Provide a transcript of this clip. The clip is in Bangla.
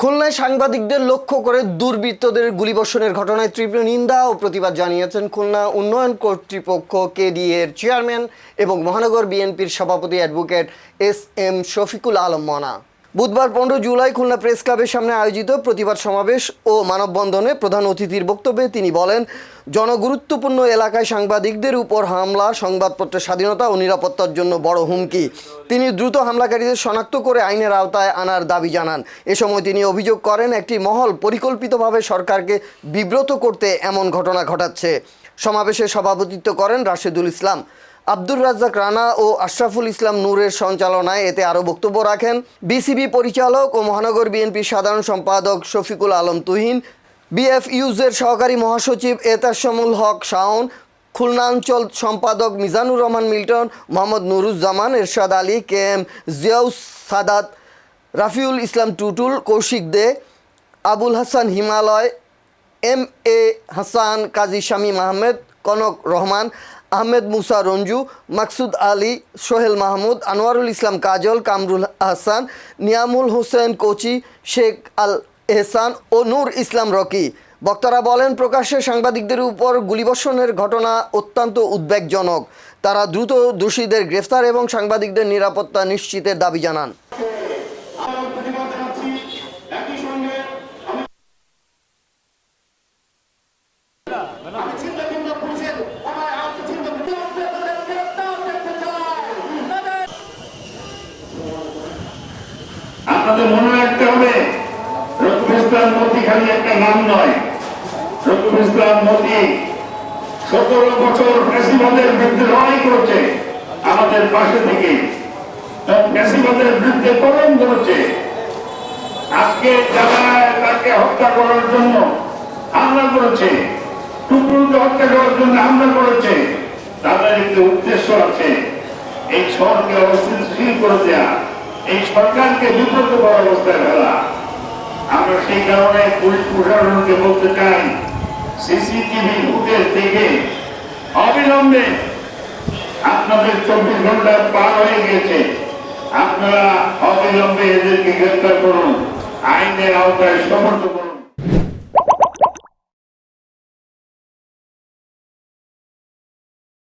খুলনায় সাংবাদিকদের লক্ষ্য করে দুর্বৃত্তদের গুলিবর্ষণের ঘটনায় তীব্র নিন্দা ও প্রতিবাদ জানিয়েছেন খুলনা উন্নয়ন কর্তৃপক্ষ কেডি এর চেয়ারম্যান এবং মহানগর বিএনপির সভাপতি অ্যাডভোকেট এস.এম. শফিকুল আলম মনা। বুধবার 15 জুলাই খুলনা প্রেস ক্লাবের সামনে আয়োজিত প্রতিবাদ সমাবেশ ও মানববন্ধনে প্রধান অতিথির বক্তব্যে তিনি বলেন, জনগুরুত্বপূর্ণ এলাকায় সাংবাদিকদের উপর হামলা সংবাদপত্রের স্বাধীনতা ও নিরাপত্তার জন্য বড় হুমকি। তিনি দ্রুত হামলাকারীদের শনাক্ত করে আইনের আওতায় আনার দাবি জানান। এ সময় তিনি অভিযোগ করেন, একটি মহল পরিকল্পিতভাবে সরকারকে বিব্রত করতে এমন ঘটনা ঘটাচ্ছে। সমাবেশে সভাপতিত্ব করেন রাশেদুল ইসলাম, আব্দুর রাজ্জাক রানা ও আশরাফুল ইসলাম নূরের সঞ্চালনায়। এতে আরও বক্তব্য রাখেন বিসিবি পরিচালক ও মহানগর বিএনপির সাধারণ সম্পাদক শফিকুল আলম তুহিন, বিএফইউজের সহকারী মহাসচিব এতাসমুল হক শাওন, খুলনাঞ্চল সম্পাদক মিজানুর রহমান মিল্টন, মোহাম্মদ নুরুজ্জামান, এরশাদ আলী, কেএম জিয়াউস সাদাত, রাফিউল ইসলাম টুটুল, কৌশিক দে, আবুল হাসান হিমালয়, এম.এ. হাসান, কাজী শামীম আহমেদ, কনক রহমান, আহমেদ মুসা রঞ্জু, মাকসুদ আলী, সোহেল মাহমুদ, আনোয়ারুল ইসলাম কাজল, কামরুল হাসান, নিয়ামুল হোসেন কোচি, শেখ আল এহসান ও নূর ইসলাম রকি। বক্তারা বলেন, প্রকাশ্যে সাংবাদিকদের উপর গুলিবর্ষণের ঘটনা অত্যন্ত উদ্বেগজনক। তারা দ্রুত দোষীদের গ্রেফতার এবং সাংবাদিকদের নিরাপত্তা নিশ্চিতের দাবি জানান। আপনাদের মনে রাখতে হবে, রকিবুল ইসলাম মতি খালি একটা নাম নয়। রকিবুল ইসলাম মতি 17 বছর ফ্যাসিবাদের বিরুদ্ধে লড়াই করেছে আমাদের পাশে থেকে, ফ্যাসিবাদের বিরুদ্ধে কলম করেছে। আজকে যারা তাকে হত্যা করার জন্য হামলা করেছে, টুকরুকে হত্যা করার জন্য হামলা করেছে, তাদের একটি উদ্দেশ্য আছে, এই শহরকে অস্থিতিশীল করে দেয়া, এই সরকারকে বিব্রত করার অবস্থায় ফেলা। আমরা সেই কারণে পুলিশ প্রশাসনকে বলতে চাই, সিসিটিভি ফুটেজ দেখে অবিলম্বে, আপনাদের 24 ঘন্টা পার হয়ে গেছে, আপনারা অবিলম্বে এদেরকে গ্রেফতার করুন, আইনের আওতায় সমর্থ করুন।